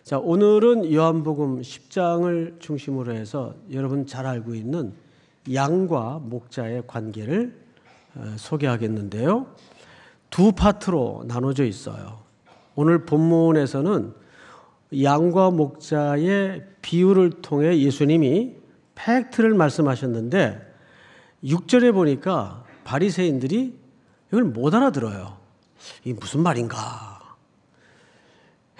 자, 오늘은 요한복음 10장을 중심으로 해서 여러분 잘 알고 있는 양과 목자의 관계를 소개하겠는데요. 두 파트로 나눠져 있어요. 오늘 본문에서는 양과 목자의 비유를 통해 예수님이 팩트를 말씀하셨는데 6절에 보니까 바리새인들이 이걸 못 알아들어요. 이게 무슨 말인가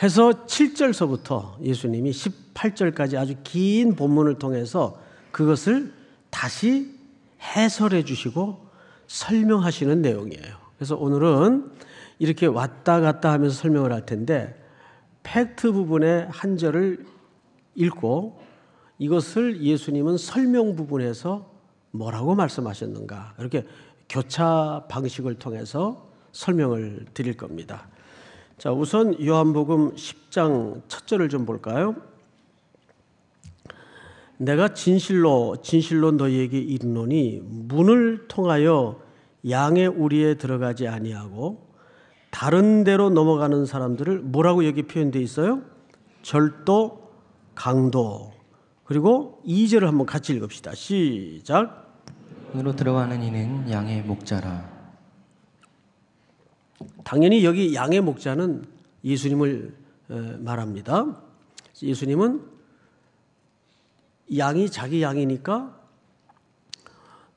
해서 7절서부터 예수님이 18절까지 아주 긴 본문을 통해서 그것을 다시 해설해 주시고 설명하시는 내용이에요. 그래서 오늘은 이렇게 왔다 갔다 하면서 설명을 할 텐데 팩트 부분의 한 절을 읽고 이것을 예수님은 설명 부분에서 뭐라고 말씀하셨는가 이렇게 교차 방식을 통해서 설명을 드릴 겁니다. 자, 우선 요한복음 10장 첫 절을 좀 볼까요? 내가 진실로 너희에게 이르노니 문을 통하여 양의 우리에 들어가지 아니하고 다른 데로 넘어가는 사람들을 뭐라고 여기 표현되어 있어요? 절도, 강도. 그리고 2절을 한번 같이 읽읍시다. 시작. 문으로 들어가는 이는 양의 목자라. 당연히 여기 양의 목자는 예수님을 말합니다. 예수님은 양이 자기 양이니까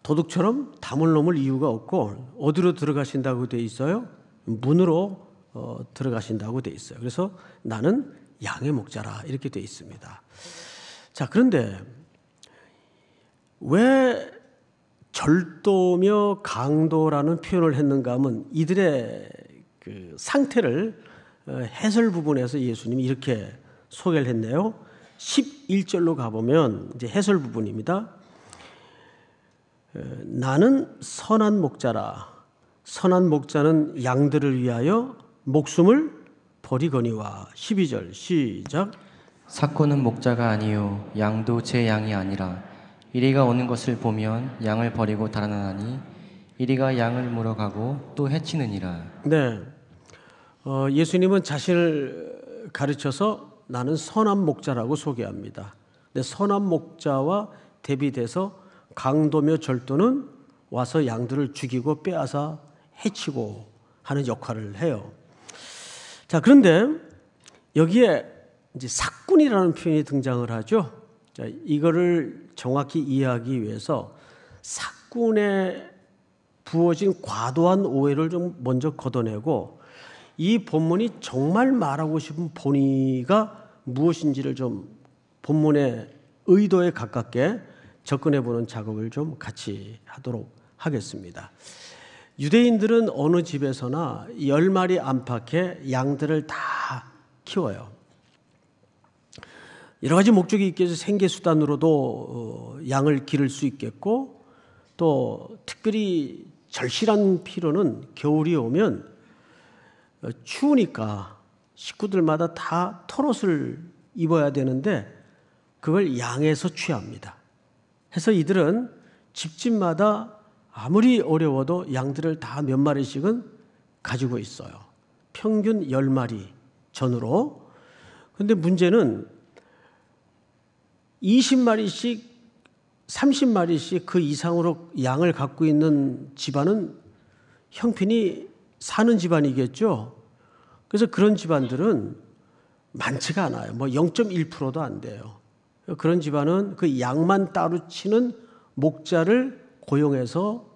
도둑처럼 담을 놓을 이유가 없고 어디로 들어가신다고 돼 있어요? 문으로 들어가신다고 돼 있어요. 그래서 나는 양의 목자라 이렇게 돼 있습니다. 자, 그런데 왜 절도며 강도라는 표현을 했는가 하면 이들의 그 상태를 해설 부분에서 예수님이 이렇게 소개를 했네요. 11절로 가보면 이제 해설 부분입니다. 나는 선한 목자라. 선한 목자는 양들을 위하여 목숨을 버리거니와. 12절 시작. 삭고는 목자가 아니요 양도 제 양이 아니라 이리가 오는 것을 보면 양을 버리고 달아나니 이리가 양을 물어가고 또 해치느니라. 네, 예수님은 자신을 가르쳐서 나는 선한 목자라고 소개합니다. 근데 선한 목자와 대비돼서 강도며 절도는 와서 양들을 죽이고 빼앗아 해치고 하는 역할을 해요. 자, 그런데 여기에 이제 삭군이라는 표현이 등장을 하죠. 자, 이거를 정확히 이해하기 위해서 삭군에 부어진 과도한 오해를 좀 먼저 걷어내고 이 본문이 정말 말하고 싶은 본의가 무엇인지를 좀 본문의 의도에 가깝게 접근해보는 작업을 좀 같이 하도록 하겠습니다. 유대인들은 어느 집에서나 10마리 안팎의 양들을 다 키워요. 여러 가지 목적이 있겠죠. 생계수단으로도 양을 기를 수 있겠고 또 특별히 절실한 필요는 겨울이 오면 추우니까 식구들마다 다 털옷을 입어야 되는데 그걸 양에서 취합니다. 해서 이들은 집집마다 아무리 어려워도 양들을 다 몇 마리씩은 가지고 있어요. 평균 10마리 전으로. 그런데 문제는 20마리씩 30마리씩 그 이상으로 양을 갖고 있는 집안은 형편이 사는 집안이겠죠. 그래서 그런 집안들은 많지가 않아요. 뭐 0.1%도 안 돼요. 그런 집안은 그 양만 따로 치는 목자를 고용해서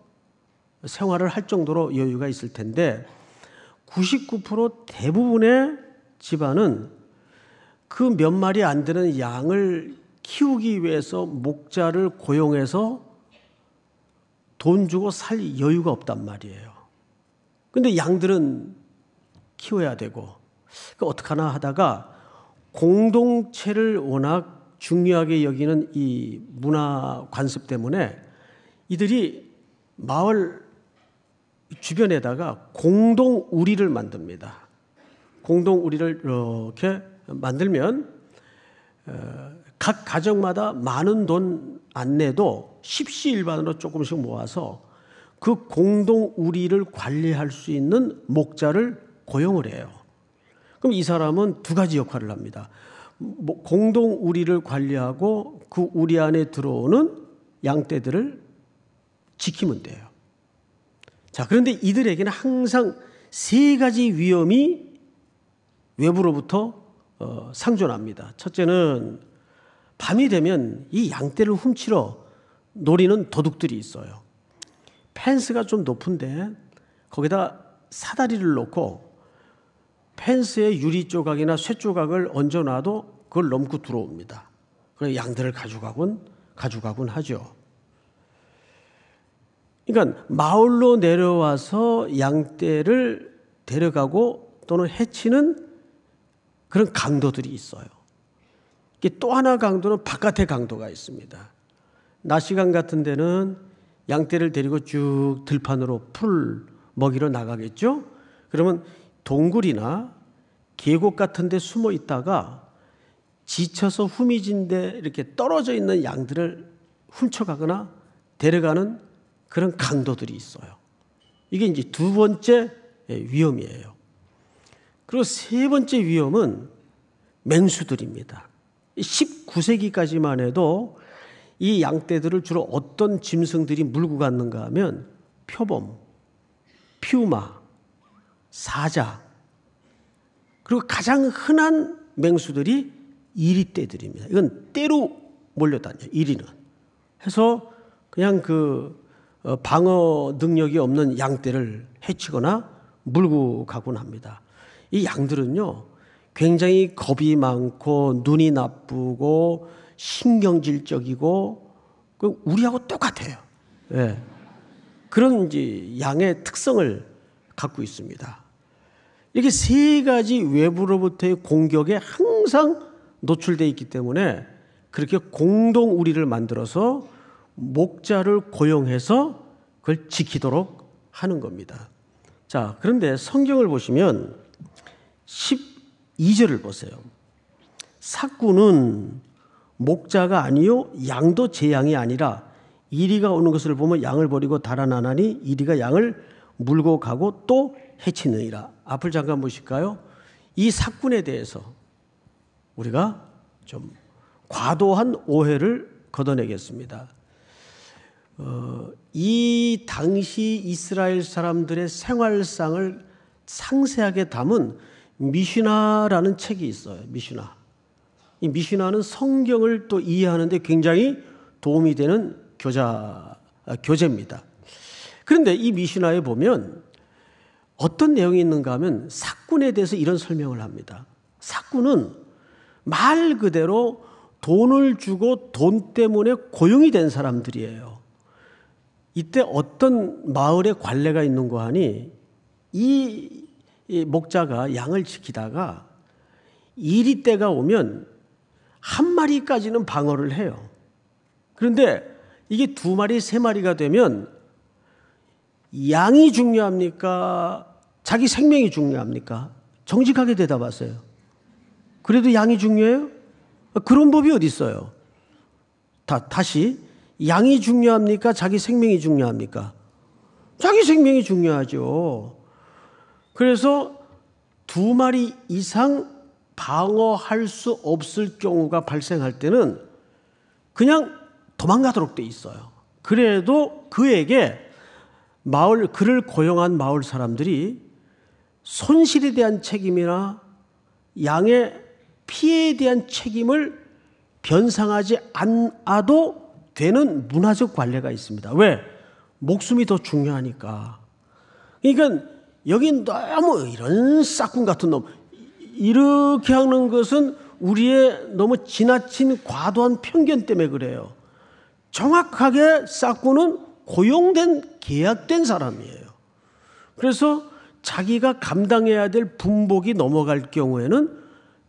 생활을 할 정도로 여유가 있을 텐데 99% 대부분의 집안은 그 몇 마리 안 되는 양을 키우기 위해서 목자를 고용해서 돈 주고 살 여유가 없단 말이에요. 근데 양들은 키워야 되고 어떡하나 하다가 공동체를 워낙 중요하게 여기는 이 문화 관습 때문에 이들이 마을 주변에다가 공동 우리를 만듭니다. 공동 우리를 이렇게 만들면 각 가정마다 많은 돈 안 내도 십시일반으로 조금씩 모아서 그 공동 우리를 관리할 수 있는 목자를 고용을 해요. 그럼 이 사람은 두 가지 역할을 합니다. 공동 우리를 관리하고 그 우리 안에 들어오는 양떼들을 지키면 돼요. 자, 그런데 이들에게는 항상 세 가지 위험이 외부로부터 상존합니다. 첫째는 밤이 되면 이 양떼를 훔치러 노리는 도둑들이 있어요. 펜스가 좀 높은데 거기다 사다리를 놓고 펜스에 유리 조각이나 쇠 조각을 얹어놔도 그걸 넘고 들어옵니다. 그래서 양들을 가져가곤 하죠. 그러니까 마을로 내려와서 양떼를 데려가고 또는 해치는 그런 강도들이 있어요. 또 하나 강도는 바깥의 강도가 있습니다. 낮 시간 같은 데는 양떼를 데리고 쭉 들판으로 풀 먹이러 나가겠죠. 그러면 동굴이나 계곡 같은 데 숨어 있다가 지쳐서 후미진 데 이렇게 떨어져 있는 양들을 훔쳐가거나 데려가는 그런 강도들이 있어요. 이게 이제 두 번째 위험이에요. 그리고 세 번째 위험은 맹수들입니다. 19세기까지만 해도 이 양떼들을 주로 어떤 짐승들이 물고 갔는가 하면 표범, 퓨마, 사자, 그리고 가장 흔한 맹수들이 이리떼들입니다. 이건 떼로 몰려다녀요. 이리는. 해서 그냥 방어 능력이 없는 양떼를 해치거나 물고 가곤 합니다. 이 양들은요, 굉장히 겁이 많고 눈이 나쁘고 신경질적이고 우리하고 똑같아요. 예. 그런 이제 양의 특성을 갖고 있습니다. 이렇게 세 가지 외부로부터의 공격에 항상 노출되어 있기 때문에 그렇게 공동 우리를 만들어서 목자를 고용해서 그걸 지키도록 하는 겁니다. 자, 그런데 성경을 보시면 12절을 보세요. 삭구는 목자가 아니요 양도 제 양이 아니라 이리가 오는 것을 보면 양을 버리고 달아나나니 이리가 양을 물고 가고 또 해치느니라. 앞을 잠깐 보실까요? 이 삭군에 대해서 우리가 좀 과도한 오해를 걷어내겠습니다. 이 당시 이스라엘 사람들의 생활상을 상세하게 담은 미슈나라는 책이 있어요. 미슈나. 이 미슈나는 성경을 또 이해하는 데 굉장히 도움이 되는 교재입니다. 그런데 이 미슈나에 보면 어떤 내용이 있는가 하면 삭군에 대해서 이런 설명을 합니다. 삭군은 말 그대로 돈을 주고 돈 때문에 고용이 된 사람들이에요. 이때 어떤 마을에 관례가 있는가 하니 이 목자가 양을 지키다가 이리 때가 오면 한 마리까지는 방어를 해요. 그런데 이게 두 마리, 세 마리가 되면 양이 중요합니까? 자기 생명이 중요합니까? 정직하게 대답하세요. 그래도 양이 중요해요? 그런 법이 어디 있어요? 다시 양이 중요합니까? 자기 생명이 중요합니까? 자기 생명이 중요하죠. 그래서 두 마리 이상 방어할 수 없을 경우가 발생할 때는 그냥 도망가도록 돼 있어요. 그래도 그에게 그를 고용한 마을 사람들이 손실에 대한 책임이나 양의 피해에 대한 책임을 변상하지 않아도 되는 문화적 관례가 있습니다. 왜? 목숨이 더 중요하니까. 그러니까 여긴 너무 이런 싹군 같은 놈 이렇게 하는 것은 우리의 너무 지나친 과도한 편견 때문에 그래요. 정확하게 싹군은 고용된 계약된 사람이에요. 그래서 자기가 감당해야 될 분복이 넘어갈 경우에는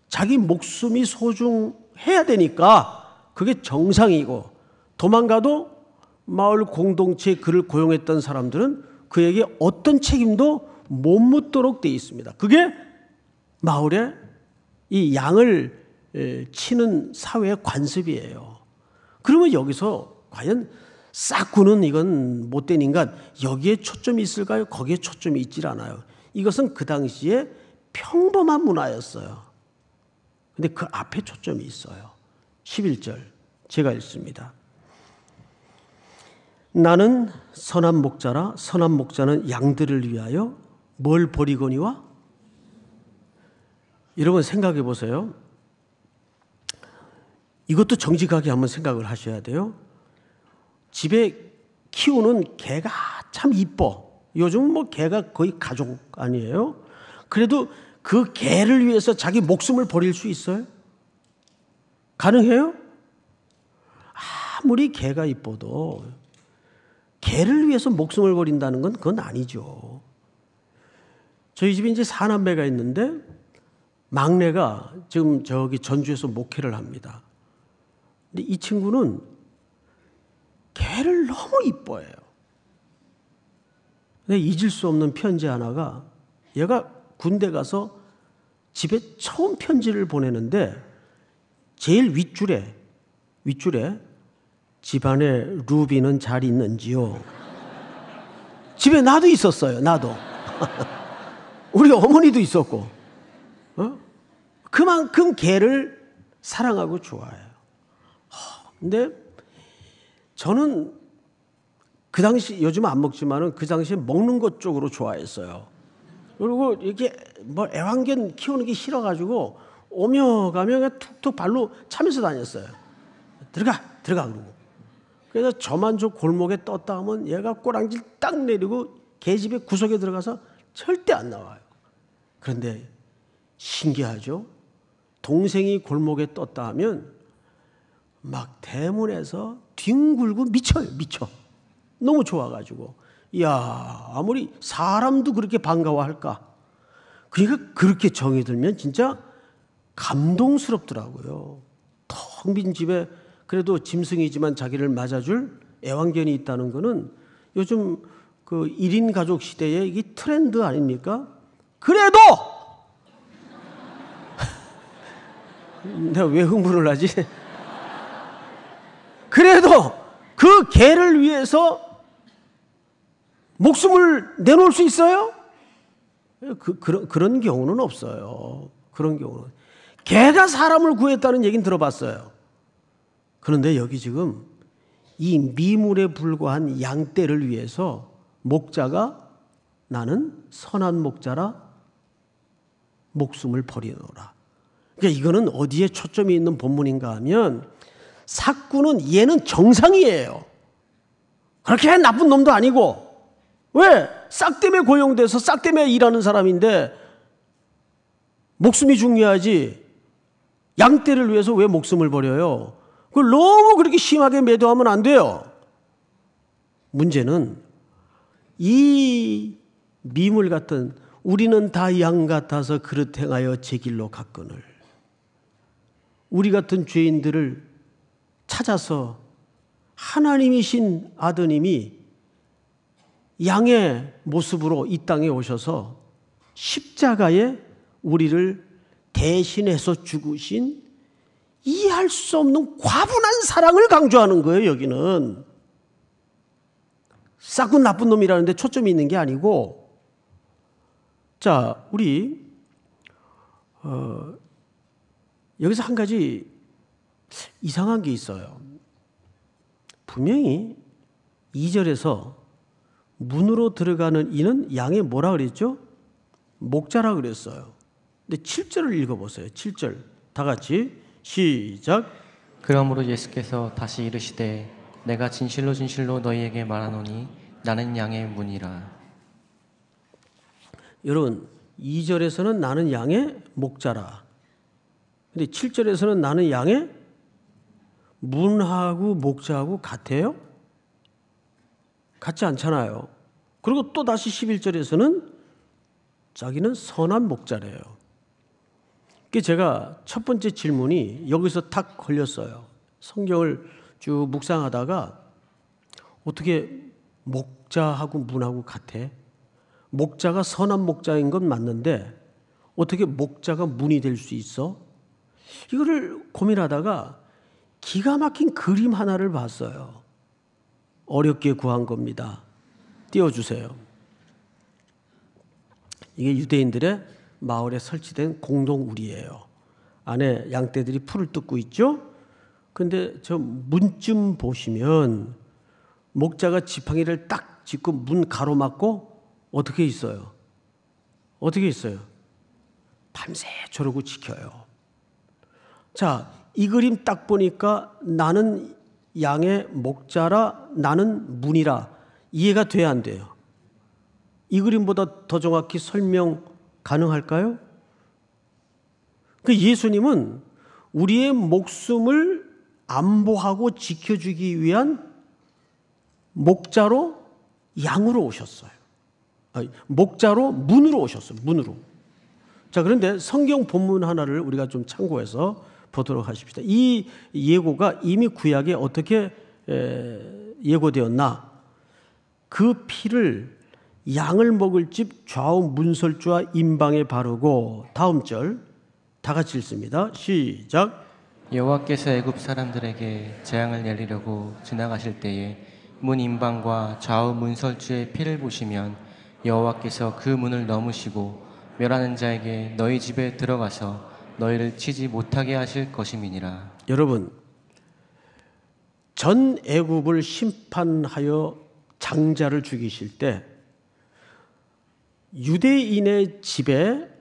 자기 목숨이 소중해야 되니까 그게 정상이고, 도망가도 마을 공동체에 그를 고용했던 사람들은 그에게 어떤 책임도 못 묻도록 되어 있습니다. 그게 마을의 이 양을 치는 사회의 관습이에요. 그러면 여기서 과연 싹구는 이건 못된 인간, 여기에 초점이 있을까요? 거기에 초점이 있질 않아요. 이것은 그 당시에 평범한 문화였어요. 근데 그 앞에 초점이 있어요. 11절 제가 읽습니다. 나는 선한 목자라 선한 목자는 양들을 위하여 뭘 버리거니와? 여러분 생각해 보세요. 이것도 정직하게 한번 생각을 하셔야 돼요. 집에 키우는 개가 참 이뻐. 요즘 뭐 개가 거의 가족 아니에요? 그래도 그 개를 위해서 자기 목숨을 버릴 수 있어요? 가능해요? 아무리 개가 이뻐도 개를 위해서 목숨을 버린다는 건 그건 아니죠. 저희 집에 이제 사남매가 있는데 막내가 지금 저기 전주에서 목회를 합니다. 근데 이 친구는 개를 너무 이뻐해요. 근데 잊을 수 없는 편지 하나가 얘가 군대 가서 집에 처음 편지를 보내는데 제일 윗줄에 집안에 루비는 잘 있는지요? 집에 나도 있었어요. 나도. 우리 어머니도 있었고. 그만큼 개를 사랑하고 좋아해요. 근데 저는 그 당시 요즘 안 먹지만은 그 당시에 먹는 것 쪽으로 좋아했어요. 그리고 이렇게 뭐 애완견 키우는 게 싫어가지고 오며 가며 그냥 툭툭 발로 차면서 다녔어요. 들어가 그러고. 그래서 저만 저 골목에 떴다 하면 얘가 꼬랑지를 딱 내리고 개집의 구석에 들어가서 절대 안 나와요. 그런데 신기하죠? 동생이 골목에 떴다 하면 막 대문에서 뒹굴고 미쳐요. 너무 좋아가지고. 이야, 아무리 사람도 그렇게 반가워할까? 그러니까 그렇게 정이 들면 진짜 감동스럽더라고요. 텅 빈 집에 그래도 짐승이지만 자기를 맞아줄 애완견이 있다는 거는 요즘 그 1인 가족 시대의 이게 트렌드 아닙니까? 그래도! 내가 왜 흥분을 하지? 그래도 그 개를 위해서 목숨을 내놓을 수 있어요? 그런 경우는 없어요. 그런 경우는. 개가 사람을 구했다는 얘기는 들어봤어요. 그런데 여기 지금 이 미물에 불과한 양떼를 위해서 목자가 나는 선한 목자라 목숨을 버리노라. 그러니까 이거는 어디에 초점이 있는 본문인가 하면 삭구는 얘는 정상이에요. 그렇게 나쁜 놈도 아니고. 왜? 싹 때문에 고용돼서 싹 때문에 일하는 사람인데 목숨이 중요하지. 양떼를 위해서 왜 목숨을 버려요? 그걸 너무 그렇게 심하게 매도하면 안 돼요. 문제는 이 미물 같은 우리는 다 양 같아서 그릇 행하여 제 길로 갔거늘. 우리 같은 죄인들을 찾아서 하나님이신 아드님이 양의 모습으로 이 땅에 오셔서 십자가에 우리를 대신해서 죽으신 이해할 수 없는 과분한 사랑을 강조하는 거예요. 여기는 싹은 나쁜 놈이라는데 초점이 있는 게 아니고. 자, 우리 여기서 한 가지 이상한 게 있어요. 분명히 2절에서 문으로 들어가는 이는 양의 뭐라 그랬죠? 목자라 그랬어요. 근데 7절을 읽어보세요. 7절 다 같이 시작. 그러므로 예수께서 다시 이르시되 내가 진실로 진실로 너희에게 말하노니 나는 양의 문이라. 여러분 2절에서는 나는 양의 목자라. 근데 7절에서는 나는 양의 문하고 목자하고 같아요? 같지 않잖아요. 그리고 또 다시 11절에서는 자기는 선한 목자래요. 제가 첫 번째 질문이 여기서 탁 걸렸어요. 성경을 쭉 묵상하다가 어떻게 목자하고 문하고 같아? 목자가 선한 목자인 건 맞는데 어떻게 목자가 문이 될 수 있어? 이거를 고민하다가 기가 막힌 그림 하나를 봤어요. 어렵게 구한 겁니다. 띄워주세요. 이게 유대인들의 마을에 설치된 공동 우리예요. 안에 양떼들이 풀을 뜯고 있죠. 근데 저 문쯤 보시면 목자가 지팡이를 딱 짚고 문 가로막고 어떻게 있어요? 어떻게 있어요? 밤새 저러고 지켜요. 자, 이 그림 딱 보니까 나는 양의 목자라, 나는 문이라 이해가 돼야 안 돼요? 이 그림보다 더 정확히 설명 가능할까요? 그 예수님은 우리의 목숨을 안보하고 지켜주기 위한 목자로 양으로 오셨어요. 목자로 문으로 오셨어요. 문으로. 자, 그런데 성경 본문 하나를 우리가 좀 참고해서 보도록 하십시다. 이 예고가 이미 구약에 어떻게 예고되었나? 그 피를 양을 먹을 집 좌우 문설주와 임방에 바르고, 다음 절 다 같이 읽습니다. 시작. 여호와께서 애굽 사람들에게 재앙을 내리려고 지나가실 때에 문 임방과 좌우 문설주의 피를 보시면 여호와께서 그 문을 넘으시고 멸하는 자에게 너희 집에 들어가서 너희를 치지 못하게 하실 것임이니라. 여러분, 전 애굽을 심판하여 장자를 죽이실 때 유대인의 집에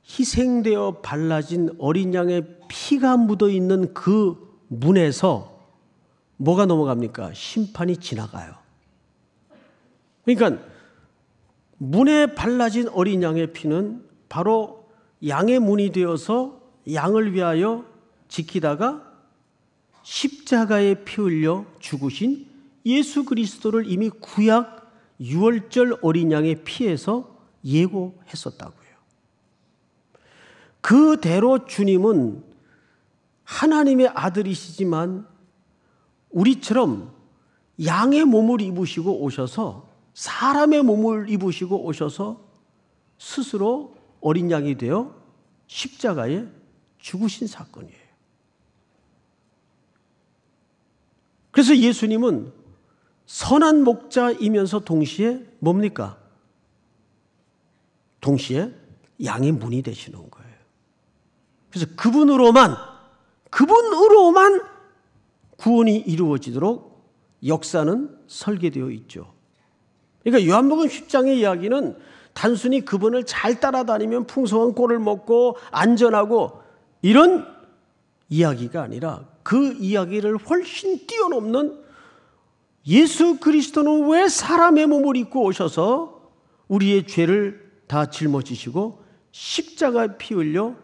희생되어 발라진 어린 양의 피가 묻어 있는 그 문에서 뭐가 넘어갑니까? 심판이 지나가요. 그러니까 문에 발라진 어린 양의 피는 바로 양의 문이 되어서 양을 위하여 지키다가 십자가에 피 흘려 죽으신 예수 그리스도를 이미 구약 유월절 어린 양의 피에서 예고했었다고요. 그대로 주님은 하나님의 아들이시지만 우리처럼 양의 몸을 입으시고 오셔서, 사람의 몸을 입으시고 오셔서 스스로 어린 양이 되어 십자가에 죽으신 사건이에요. 그래서 예수님은 선한 목자이면서 동시에 뭡니까? 동시에 양의 문이 되시는 거예요. 그래서 그분으로만 구원이 이루어지도록 역사는 설계되어 있죠. 그러니까 요한복음 10장의 이야기는 단순히 그분을 잘 따라다니면 풍성한 꼴을 먹고 안전하고 이런 이야기가 아니라 그 이야기를 훨씬 뛰어넘는 예수 그리스도는 왜 사람의 몸을 입고 오셔서 우리의 죄를 다 짊어지시고 십자가에 피 흘려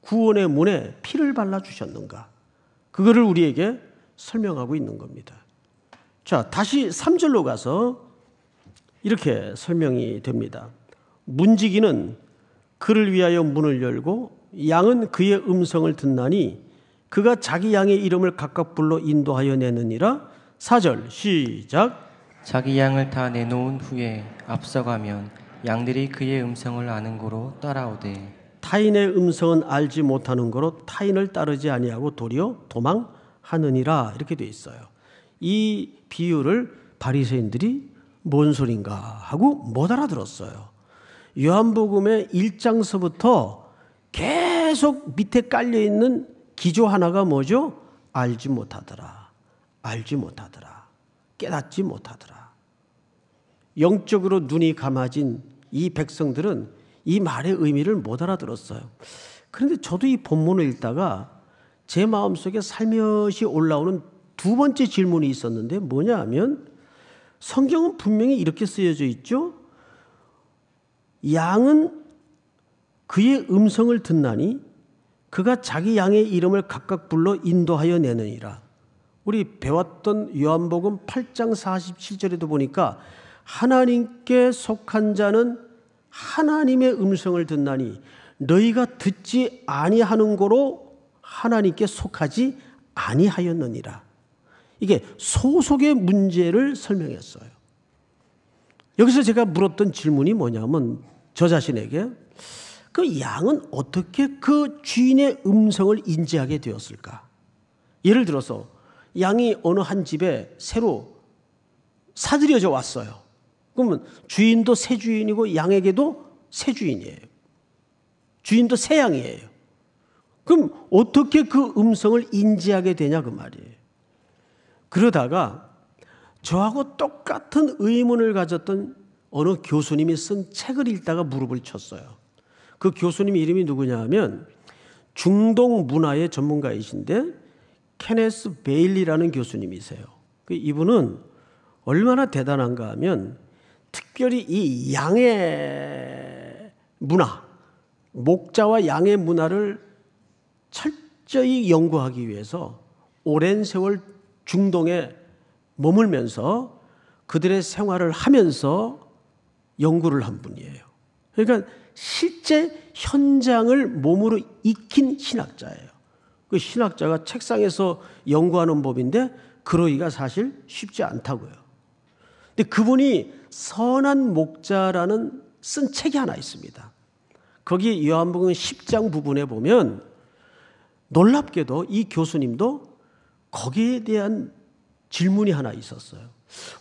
구원의 문에 피를 발라주셨는가, 그거를 우리에게 설명하고 있는 겁니다. 자, 다시 3절로 가서 이렇게 설명이 됩니다. 문지기는 그를 위하여 문을 열고 양은 그의 음성을 듣나니 그가 자기 양의 이름을 각각 불러 인도하여 내느니라. 4절 시작. 자기 양을 다 내놓은 후에 앞서가면 양들이 그의 음성을 아는 고로 따라오되 타인의 음성은 알지 못하는 거로 타인을 따르지 아니하고 도리어 도망하느니라. 이렇게 되어 있어요. 이 비유를 바리새인들이 뭔 소린가 하고 못 알아들었어요. 요한복음의 1장서부터 계속 밑에 깔려있는 기조 하나가 뭐죠? 알지 못하더라. 알지 못하더라. 깨닫지 못하더라. 영적으로 눈이 감아진 이 백성들은 이 말의 의미를 못 알아들었어요. 그런데 저도 이 본문을 읽다가 제 마음속에 살며시 올라오는 두 번째 질문이 있었는데 뭐냐 하면, 성경은 분명히 이렇게 쓰여져 있죠. 양은 그의 음성을 듣나니 그가 자기 양의 이름을 각각 불러 인도하여 내느니라. 우리 배웠던 요한복음 8장 47절에도 보니까 하나님께 속한 자는 하나님의 음성을 듣나니 너희가 듣지 아니하는 고로 하나님께 속하지 아니하였느니라. 이게 소속의 문제를 설명했어요. 여기서 제가 물었던 질문이 뭐냐면, 저 자신에게 그 양은 어떻게 그 주인의 음성을 인지하게 되었을까? 예를 들어서 양이 어느 한 집에 새로 사들여져 왔어요. 그러면 주인도 새 주인이고 양에게도 새 주인이에요. 주인도 새 양이에요. 그럼 어떻게 그 음성을 인지하게 되냐 그 말이에요. 그러다가 저하고 똑같은 의문을 가졌던 어느 교수님이 쓴 책을 읽다가 무릎을 쳤어요. 그 교수님 이름이 누구냐 하면 중동 문화의 전문가이신데 케네스 베일리라는 교수님이세요. 이분은 얼마나 대단한가 하면 특별히 이 양의 문화, 목자와 양의 문화를 철저히 연구하기 위해서 오랜 세월 중동에 머물면서 그들의 생활을 하면서 연구를 한 분이에요. 그러니까 실제 현장을 몸으로 익힌 신학자예요. 그 신학자가 책상에서 연구하는 법인데 그러기가 사실 쉽지 않다고요. 근데 그분이 선한 목자라는 쓴 책이 하나 있습니다. 거기 요한복음 10장 부분에 보면 놀랍게도 이 교수님도 거기에 대한 질문이 하나 있었어요.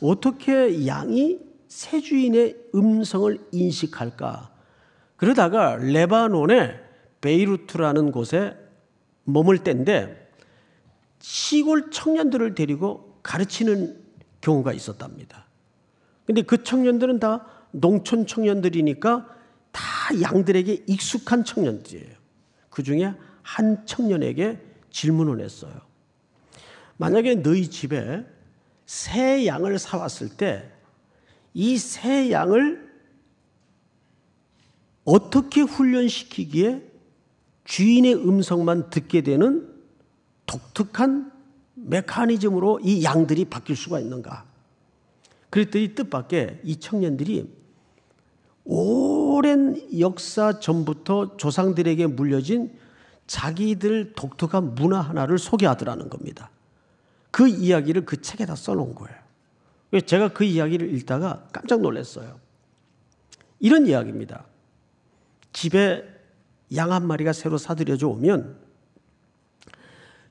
어떻게 양이 새 주인의 음성을 인식할까? 그러다가 레바논의 베이루트라는 곳에 머물 때인데 시골 청년들을 데리고 가르치는 경우가 있었답니다. 근데 그 청년들은 다 농촌 청년들이니까 다 양들에게 익숙한 청년들이에요. 그 중에 한 청년에게 질문을 했어요. 만약에 너희 집에 새 양을 사왔을 때 이 새 양을 어떻게 훈련시키기에 주인의 음성만 듣게 되는 독특한 메커니즘으로 이 양들이 바뀔 수가 있는가? 그랬더니 뜻밖의 이 청년들이 오랜 역사 전부터 조상들에게 물려진 자기들 독특한 문화 하나를 소개하더라는 겁니다. 그 이야기를 그 책에다 써놓은 거예요. 제가 그 이야기를 읽다가 깜짝 놀랐어요. 이런 이야기입니다. 집에 양 한 마리가 새로 사들여져 오면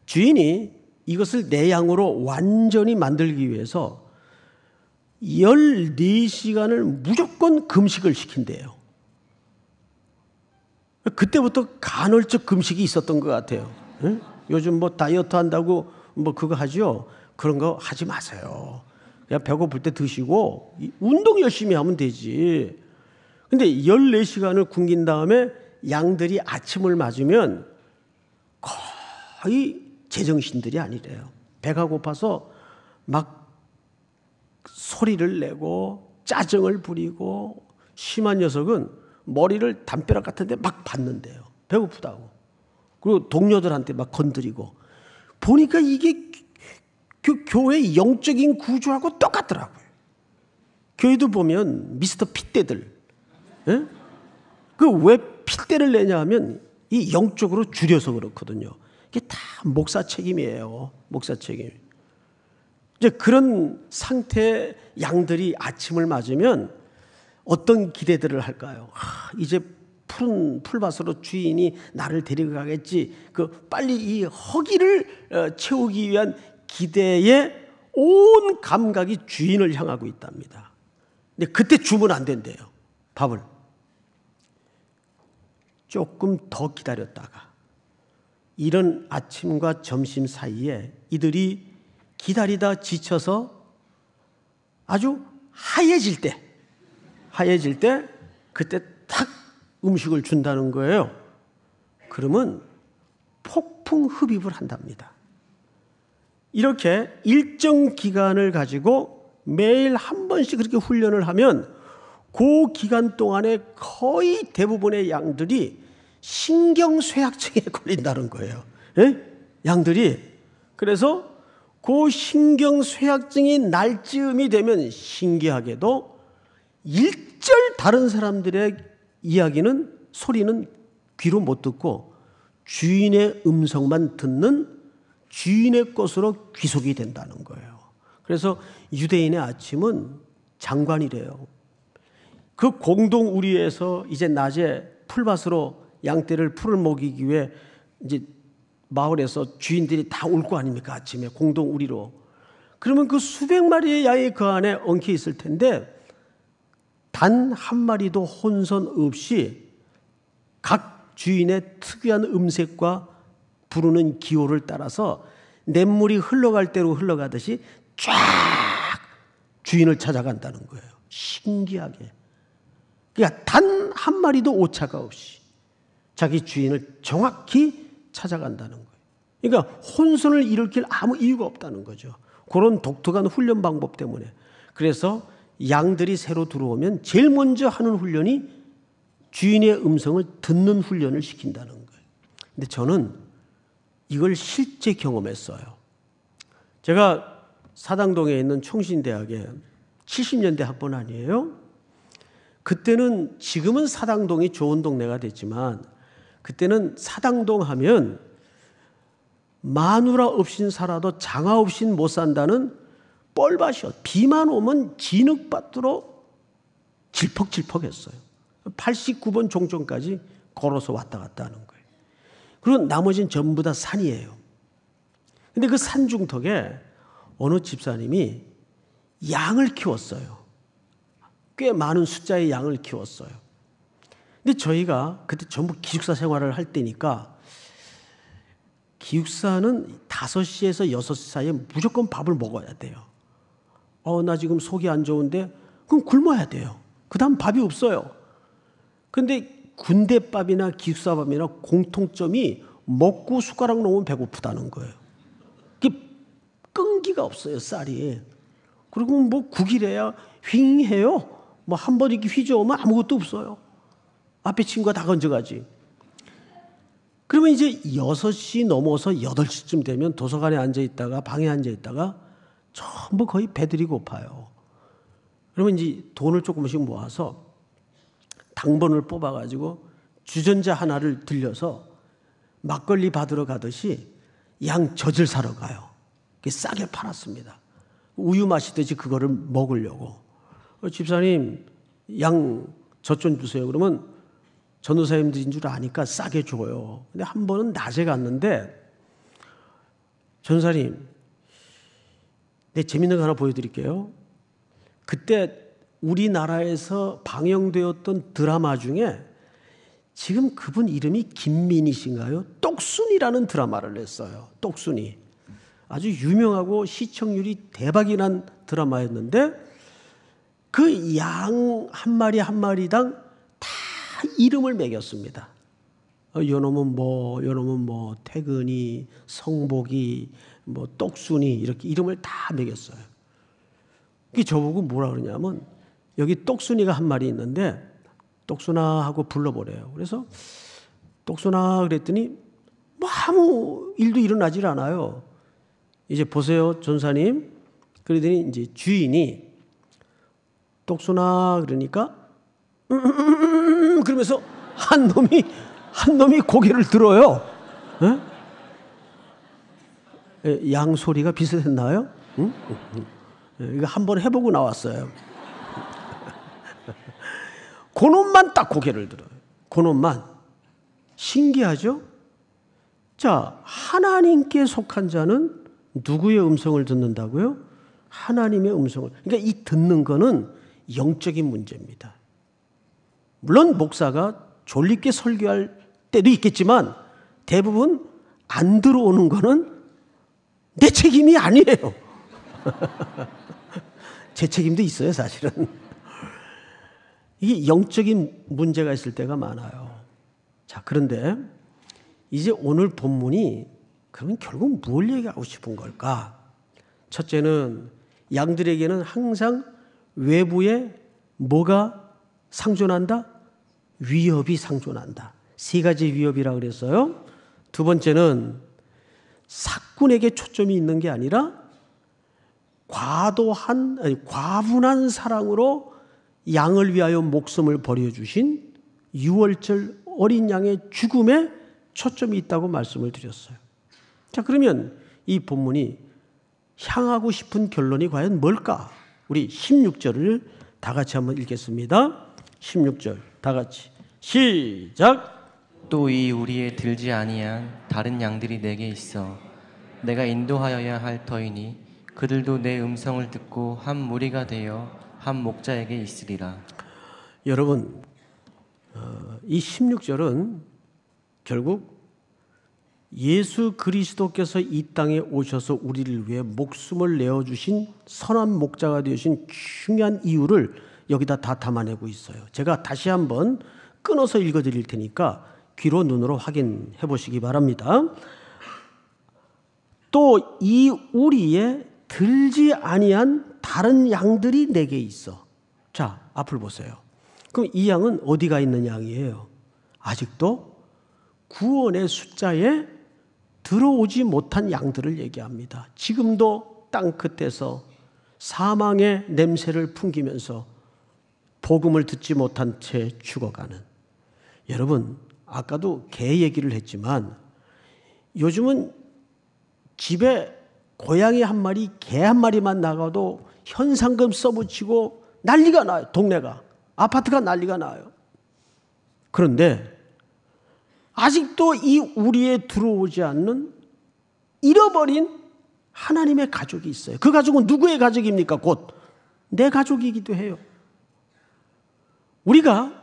주인이 이것을 내 양으로 완전히 만들기 위해서 14시간을 무조건 금식을 시킨대요. 그때부터 간헐적 금식이 있었던 것 같아요. 응? 요즘 뭐 다이어트 한다고 뭐 그거 하죠? 그런 거 하지 마세요. 그냥 배고플 때 드시고 운동 열심히 하면 되지. 근데 14시간을 굶긴 다음에 양들이 아침을 맞으면 거의 제정신들이 아니래요. 배가 고파서 막 소리를 내고 짜증을 부리고 심한 녀석은 머리를 담벼락 같은 데 막 받는데요. 배고프다고. 그리고 동료들한테 막 건드리고. 보니까 이게 그 교회의 영적인 구조하고 똑같더라고요. 교회도 보면 미스터 핏대들. 예? 그 왜 핏대를 내냐 하면 이 영적으로 줄여서 그렇거든요. 이게 다 목사 책임이에요. 목사 책임. 이제 그런 상태의 양들이 아침을 맞으면 어떤 기대들을 할까요? 이제 푸른 풀밭으로 주인이 나를 데리고 가겠지. 빨리 이 허기를 채우기 위한 기대에 온 감각이 주인을 향하고 있답니다. 근데 그때 주면 안 된대요. 밥을. 조금 더 기다렸다가 이런 아침과 점심 사이에 이들이 기다리다 지쳐서 아주 하얘질 때 그때 탁 음식을 준다는 거예요. 그러면 폭풍 흡입을 한답니다. 이렇게 일정 기간을 가지고 매일 한 번씩 그렇게 훈련을 하면 그 기간 동안에 거의 대부분의 양들이 신경쇠약증에 걸린다는 거예요. 예? 양들이. 그래서 그 신경쇠약증이 날 즈음이 되면 신기하게도 일절 다른 사람들의 이야기는 소리는 귀로 못 듣고 주인의 음성만 듣는 주인의 것으로 귀속이 된다는 거예요. 그래서 유대인의 아침은 장관이래요. 그 공동 우리에서 이제 낮에 풀밭으로 양떼를 풀을 먹이기 위해 이제 마을에서 주인들이 다 올 거 아닙니까? 아침에 공동 우리로. 그러면 그 수백 마리의 양이 그 안에 엉켜 있을 텐데 단 한 마리도 혼선 없이 각 주인의 특유한 음색과 부르는 기호를 따라서 냇물이 흘러갈 대로 흘러가듯이 쫙 주인을 찾아간다는 거예요. 신기하게. 그러니까 단 한 마리도 오차가 없이 자기 주인을 정확히 찾아간다는 거예요. 그러니까 혼선을 일으킬 아무 이유가 없다는 거죠. 그런 독특한 훈련 방법 때문에. 그래서 양들이 새로 들어오면 제일 먼저 하는 훈련이 주인의 음성을 듣는 훈련을 시킨다는 거예요. 근데 저는 이걸 실제 경험했어요. 제가 사당동에 있는 총신대학에 70년대 학번 아니에요? 그때는 지금은 사당동이 좋은 동네가 됐지만 그때는 사당동 하면 마누라 없인 살아도 장화 없인 못 산다는 뻘밭이요. 비만 오면 진흙밭으로 질퍽질퍽했어요. 89번 종점까지 걸어서 왔다 갔다 하는 거예요. 그리고 나머지는 전부 다 산이에요. 근데 그 산중턱에 어느 집사님이 양을 키웠어요. 꽤 많은 숫자의 양을 키웠어요. 근데 저희가 그때 전부 기숙사 생활을 할 때니까 기숙사는 5시에서 6시 사이에 무조건 밥을 먹어야 돼요. 나 지금 속이 안 좋은데 그럼 굶어야 돼요. 그 다음 밥이 없어요. 근데 군대밥이나 기숙사밥이나 공통점이 먹고 숟가락 놓으면 배고프다는 거예요. 그게 끈기가 없어요, 쌀이. 그리고 뭐 국이래야 휑해요. 뭐 한 번 이렇게 휘저으면 아무것도 없어요. 앞에 친구가 다 건져가지. 그러면 이제 6시 넘어서 8시쯤 되면 도서관에 앉아있다가 방에 앉아있다가 전부 거의 배들이 고파요. 그러면 이제 돈을 조금씩 모아서 당번을 뽑아가지고 주전자 하나를 들려서 막걸리 받으러 가듯이 양 젖을 사러 가요. 싸게 팔았습니다. 우유 마시듯이 그거를 먹으려고. 집사님 양 젖 좀 주세요. 그러면 전도사님들인 줄 아니까 싸게 줘요. 근데 한 번은 낮에 갔는데 전사님 네, 재밌는 거 하나 보여드릴게요. 그때 우리나라에서 방영되었던 드라마 중에 지금 그분 이름이 김민희신가요? 똑순이라는 드라마를 냈어요. 똑순이. 아주 유명하고 시청률이 대박이 난 드라마였는데 그 양 한 마리 한 마리당 다 이름을 매겼습니다. 요놈은 뭐 태근이, 성복이, 뭐 똑순이 이렇게 이름을 다 매겼어요. 그게 저보고 뭐라 그러냐면 여기 똑순이가 한 마리 있는데 똑순아 하고 불러보래요. 그래서 똑순아 그랬더니 뭐 아무 일도 일어나질 않아요. 이제 보세요, 전사님. 그러더니 이제 주인이 똑순아 그러니까 그러면서 한 놈이 고개를 들어요. 양 소리가 비슷했나요? 이거 한번 해보고 나왔어요. 그놈만 딱 고개를 들어요. 그놈만. 신기하죠? 자, 하나님께 속한 자는 누구의 음성을 듣는다고요? 하나님의 음성을. 그러니까 이 듣는 거는 영적인 문제입니다. 물론 목사가 졸립게 설교할 때도 있겠지만 대부분 안 들어오는 거는 내 책임이 아니에요. 제 책임도 있어요, 사실은. 이게 영적인 문제가 있을 때가 많아요. 자, 그런데 이제 오늘 본문이 그러면 결국 뭘 얘기하고 싶은 걸까? 첫째는 양들에게는 항상 외부에 뭐가 상존한다? 위협이 상존한다. 3가지 위협이라고 그랬어요. 두 번째는 사꾼에게 초점이 있는 게 아니라 과분한 사랑으로 양을 위하여 목숨을 버려주신 6월절 어린 양의 죽음에 초점이 있다고 말씀을 드렸어요. 자, 그러면 이 본문이 향하고 싶은 결론이 과연 뭘까? 우리 16절을 다 같이 한번 읽겠습니다. 16절 다 같이 시작. 또 이 우리에 들지 아니한 다른 양들이 내게 있어 내가 인도하여야 할 터이니 그들도 내 음성을 듣고 한 무리가 되어 한 목자에게 있으리라. 여러분, 이 16절은 결국 예수 그리스도께서 이 땅에 오셔서 우리를 위해 목숨을 내어주신 선한 목자가 되신 중요한 이유를 여기다 다 담아내고 있어요. 제가 다시 한번 끊어서 읽어드릴 테니까 귀로 눈으로 확인해 보시기 바랍니다. 또 이 우리에 들지 아니한 다른 양들이 내게 있어. 자, 앞을 보세요. 그럼 이 양은 어디가 있는 양이에요? 아직도 구원의 숫자에 들어오지 못한 양들을 얘기합니다. 지금도 땅 끝에서 사망의 냄새를 풍기면서 복음을 듣지 못한 채 죽어가는. 여러분, 아까도 개 얘기를 했지만 요즘은 집에 고양이 한 마리, 개 한 마리만 나가도 현상금 써붙이고 난리가 나요. 동네가, 아파트가 난리가 나요. 그런데 아직도 이 우리에 들어오지 않는 잃어버린 하나님의 가족이 있어요. 그 가족은 누구의 가족입니까? 곧 내 가족이기도 해요. 우리가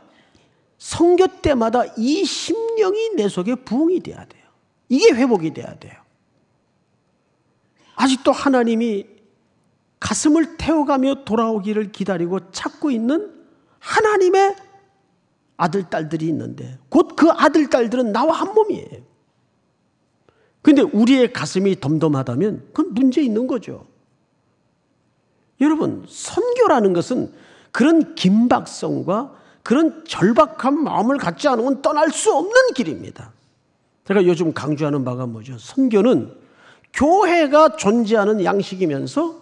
선교 때마다 이 심령이 내 속에 부흥이 돼야 돼요. 이게 회복이 돼야 돼요. 아직도 하나님이 가슴을 태워가며 돌아오기를 기다리고 찾고 있는 하나님의 아들, 딸들이 있는데 곧 그 아들, 딸들은 나와 한 몸이에요. 그런데 우리의 가슴이 덤덤하다면 그건 문제 있는 거죠. 여러분, 선교라는 것은 그런 긴박성과 그런 절박한 마음을 갖지 않으면 떠날 수 없는 길입니다. 제가 요즘 강조하는 바가 뭐죠? 선교는 교회가 존재하는 양식이면서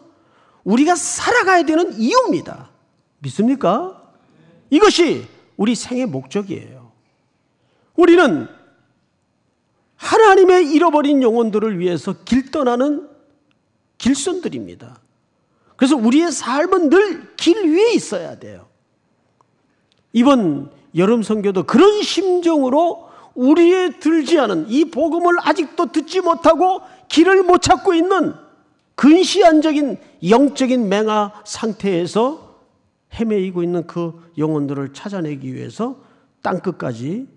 우리가 살아가야 되는 이유입니다. 믿습니까? 이것이 우리 생의 목적이에요. 우리는 하나님의 잃어버린 영혼들을 위해서 길 떠나는 길손들입니다. 그래서 우리의 삶은 늘 길 위에 있어야 돼요. 이번 여름 선교도 그런 심정으로 우리의 들지 않은 이 복음을 아직도 듣지 못하고 길을 못 찾고 있는 근시안적인 영적인 맹아 상태에서 헤매이고 있는 그 영혼들을 찾아내기 위해서 땅끝까지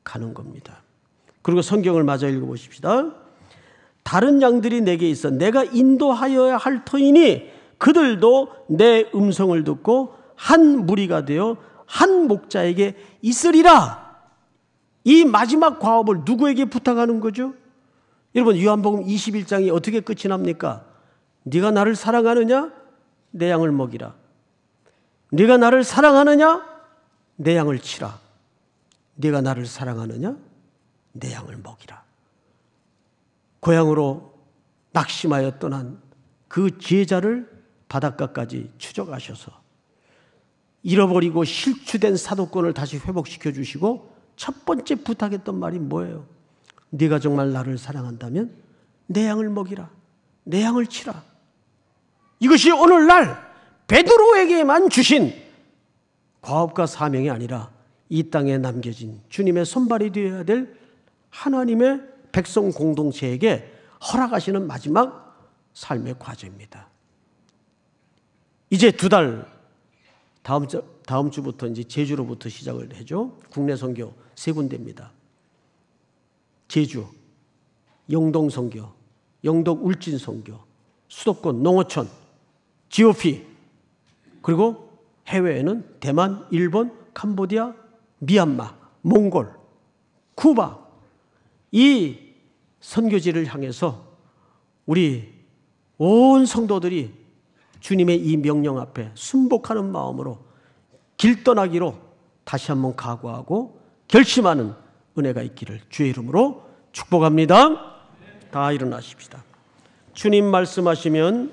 가는 겁니다. 그리고 성경을 마저 읽어보십시다. 다른 양들이 내게 있어 내가 인도하여야 할 터이니 그들도 내 음성을 듣고 한 무리가 되어 한 목자에게 있으리라. 이 마지막 과업을 누구에게 부탁하는 거죠? 여러분, 요한복음 21장이 어떻게 끝이 납니까? 네가 나를 사랑하느냐? 내 양을 먹이라. 네가 나를 사랑하느냐? 내 양을 치라. 네가 나를 사랑하느냐? 내 양을 먹이라. 고향으로 낙심하여 떠난 그 제자를 바닷가까지 추적하셔서 잃어버리고 실추된 사도권을 다시 회복시켜 주시고 첫 번째 부탁했던 말이 뭐예요? 네가 정말 나를 사랑한다면 내 양을 먹이라. 내 양을 치라. 이것이 오늘날 베드로에게만 주신 과업과 사명이 아니라 이 땅에 남겨진 주님의 손발이 되어야 될 하나님의 백성 공동체에게 허락하시는 마지막 삶의 과제입니다. 이제 2달, 다음 주부터 이제 제주로부터 시작을 해죠. 국내 선교 3군데입니다. 제주, 영동 선교, 영동 울진 선교, 수도권 농어촌, GOP, 그리고 해외에는 대만, 일본, 캄보디아, 미얀마, 몽골, 쿠바, 이 선교지를 향해서 우리 온 성도들이 주님의 이 명령 앞에 순복하는 마음으로 길 떠나기로 다시 한번 각오하고 결심하는 은혜가 있기를 주의 이름으로 축복합니다. 다 일어나십시다. 주님 말씀하시면